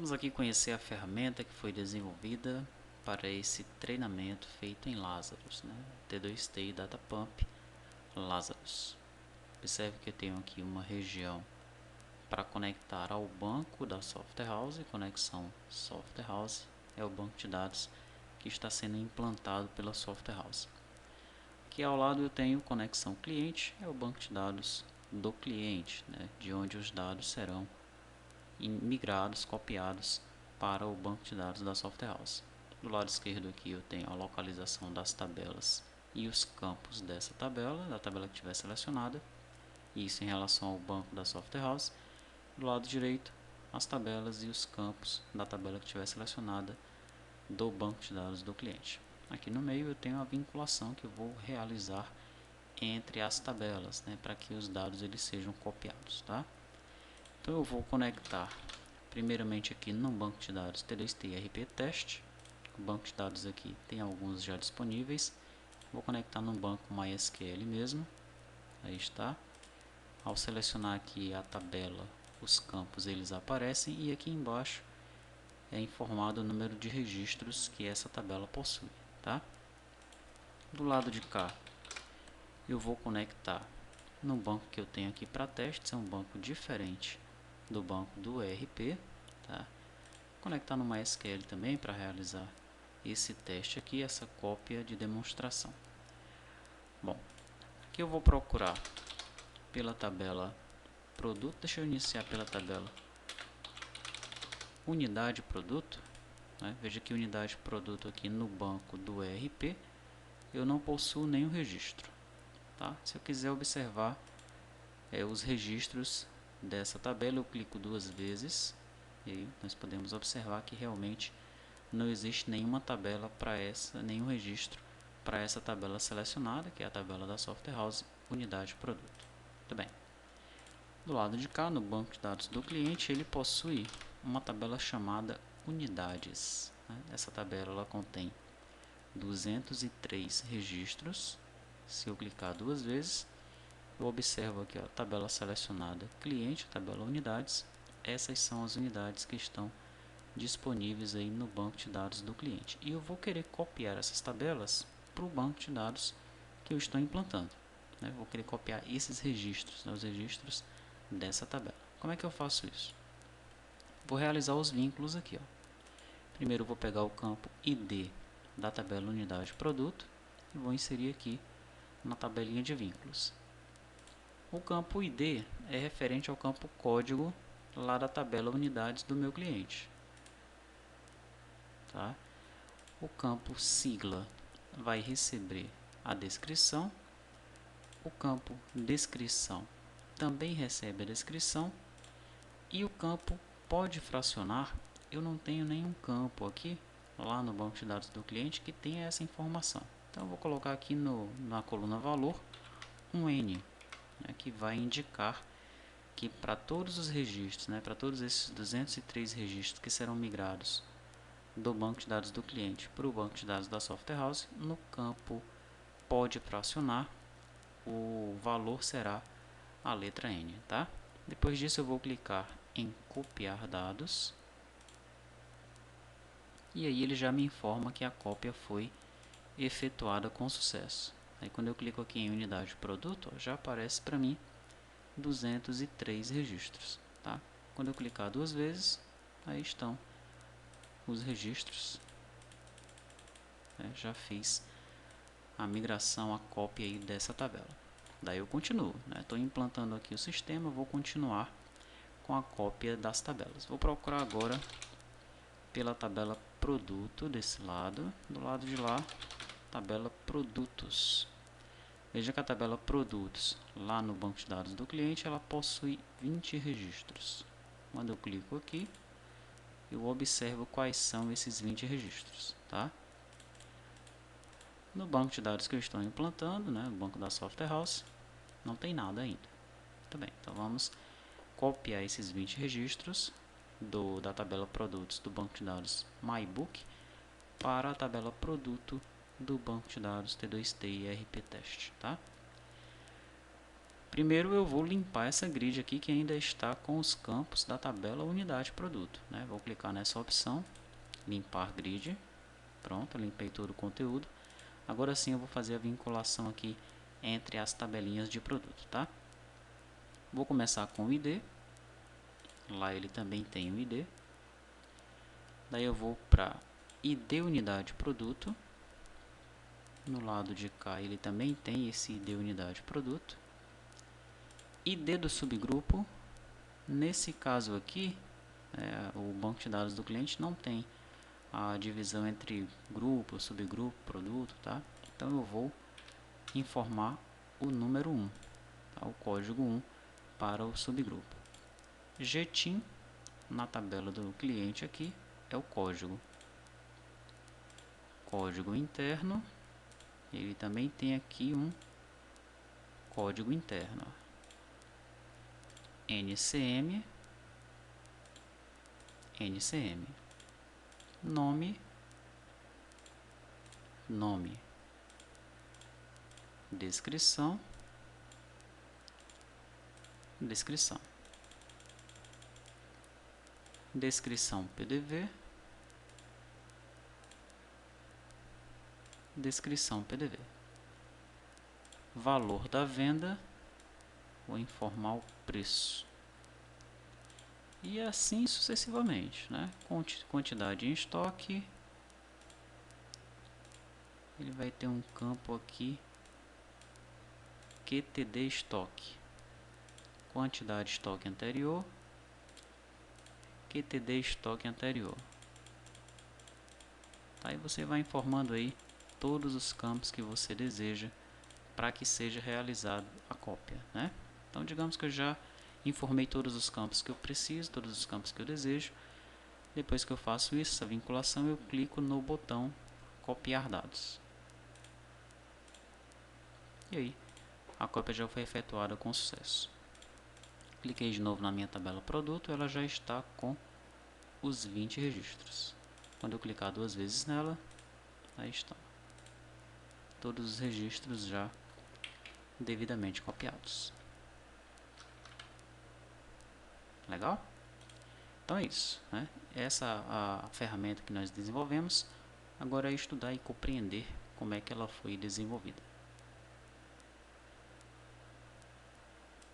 Vamos aqui conhecer a ferramenta que foi desenvolvida para esse treinamento feito em Lazarus, né? T2T Data Pump Lazarus. Observe que eu tenho aqui uma região para conectar ao banco da Software House. Conexão Software House é o banco de dados que está sendo implantado pela Software House. Aqui ao lado eu tenho conexão cliente, é o banco de dados do cliente, né? De onde os dados serão migrados, copiados para o banco de dados da Software House. Do lado esquerdo aqui eu tenho a localização das tabelas e os campos dessa tabela, da tabela que estiver selecionada, isso em relação ao banco da Software House. Do lado direito, as tabelas e os campos da tabela que estiver selecionada do banco de dados do cliente. Aqui no meio eu tenho a vinculação que eu vou realizar entre as tabelas, né, para que os dados eles sejam copiados, tá? Então eu vou conectar primeiramente aqui no banco de dados T2T RP Test. O banco de dados aqui tem alguns já disponíveis. Vou conectar no banco MySQL mesmo. Aí está. Ao selecionar aqui a tabela, os campos eles aparecem e aqui embaixo é informado o número de registros que essa tabela possui, tá? Do lado de cá eu vou conectar no banco que eu tenho aqui para testes, é um banco diferente do banco do ERP, tá? Conectar no MySQL também para realizar esse teste aqui, essa cópia de demonstração. Bom, aqui eu vou procurar pela tabela produto, deixa eu iniciar pela tabela unidade produto, né? Veja que unidade produto aqui no banco do ERP eu não possuo nenhum registro, tá? Se eu quiser observar os registros dessa tabela, eu clico duas vezes e aí nós podemos observar que realmente não existe nenhuma tabela para nenhum registro para essa tabela selecionada, que é a tabela da Software House unidade produto. Muito bem. Do lado de cá, no banco de dados do cliente, ele possui uma tabela chamada unidades, né? Essa tabela ela contém 203 registros. Se eu clicar duas vezes, eu observo aqui a tabela selecionada cliente, a tabela unidades. Essas são as unidades que estão disponíveis aí no banco de dados do cliente. E eu vou querer copiar essas tabelas para o banco de dados que eu estou implantando, né? Vou querer copiar esses registros, né? Os registros dessa tabela. Como é que eu faço isso? Vou realizar os vínculos aqui, ó. Primeiro eu vou pegar o campo ID da tabela unidade produto e vou inserir aqui na tabelinha de vínculos. O campo ID é referente ao campo código lá da tabela unidades do meu cliente, tá? O campo sigla vai receber a descrição. O campo descrição também recebe a descrição. E o campo pode fracionar, eu não tenho nenhum campo aqui lá no banco de dados do cliente que tenha essa informação. Então eu vou colocar aqui na coluna valor um N, né, que vai indicar que para todos os registros, né, para todos esses 203 registros que serão migrados do banco de dados do cliente para o banco de dados da Software House, no campo pode fracionar, o valor será a letra N, tá? Depois disso eu vou clicar em copiar dados e aí ele já me informa que a cópia foi efetuada com sucesso. Aí quando eu clico aqui em unidade produto, ó, já aparece para mim 203 registros, tá? Quando eu clicar duas vezes, aí estão os registros, né? Já fiz a migração, a cópia aí dessa tabela. Daí eu continuo, né? Estou implantando aqui o sistema, vou continuar com a cópia das tabelas. Vou procurar agora pela tabela produto desse lado, do lado de lá, tabela produtos. Veja que a tabela produtos lá no banco de dados do cliente, ela possui 20 registros. Quando eu clico aqui, eu observo quais são esses 20 registros, tá? No banco de dados que eu estou implantando, né, o banco da Software House, não tem nada ainda. Muito bem, então vamos copiar esses 20 registros da tabela produtos do banco de dados MyBook para a tabela produto do banco de dados T2T e RP Test, tá? Primeiro eu vou limpar essa grid aqui que ainda está com os campos da tabela unidade produto, né? Vou clicar nessa opção, limpar grid. Pronto, limpei todo o conteúdo. Agora sim eu vou fazer a vinculação aqui entre as tabelinhas de produto, tá? Vou começar com o ID. Lá ele também tem o ID. Daí eu vou para ID unidade produto. No lado de cá ele também tem esse ID unidade produto. ID do subgrupo. Nesse caso aqui, o banco de dados do cliente não tem a divisão entre grupo, subgrupo, produto, tá? Então eu vou informar o número 1, tá? O código 1 para o subgrupo. GTIM, na tabela do cliente aqui, é o código. Código interno, ele também tem aqui um código interno. NCM, NCM. Nome, nome. Descrição, descrição. Descrição PDV, descrição PDV. Valor da venda, vou informar o preço. E assim sucessivamente, né? Quantidade em estoque. Ele vai ter um campo aqui, QTD estoque. Quantidade de estoque anterior, QTD estoque anterior. Aí você vai informando aí todos os campos que você deseja para que seja realizado a cópia, né? Então digamos que eu já informei todos os campos que eu preciso, todos os campos que eu desejo. Depois que eu faço isso, essa vinculação, eu clico no botão copiar dados. E aí, a cópia já foi efetuada com sucesso. Cliquei de novo na minha tabela produto, ela já está com os 20 registros. Quando eu clicar 2 vezes nela, aí está. Todos os registros já devidamente copiados. Legal? Então é isso, né? Essa é a ferramenta que nós desenvolvemos. Agora é estudar e compreender como é que ela foi desenvolvida.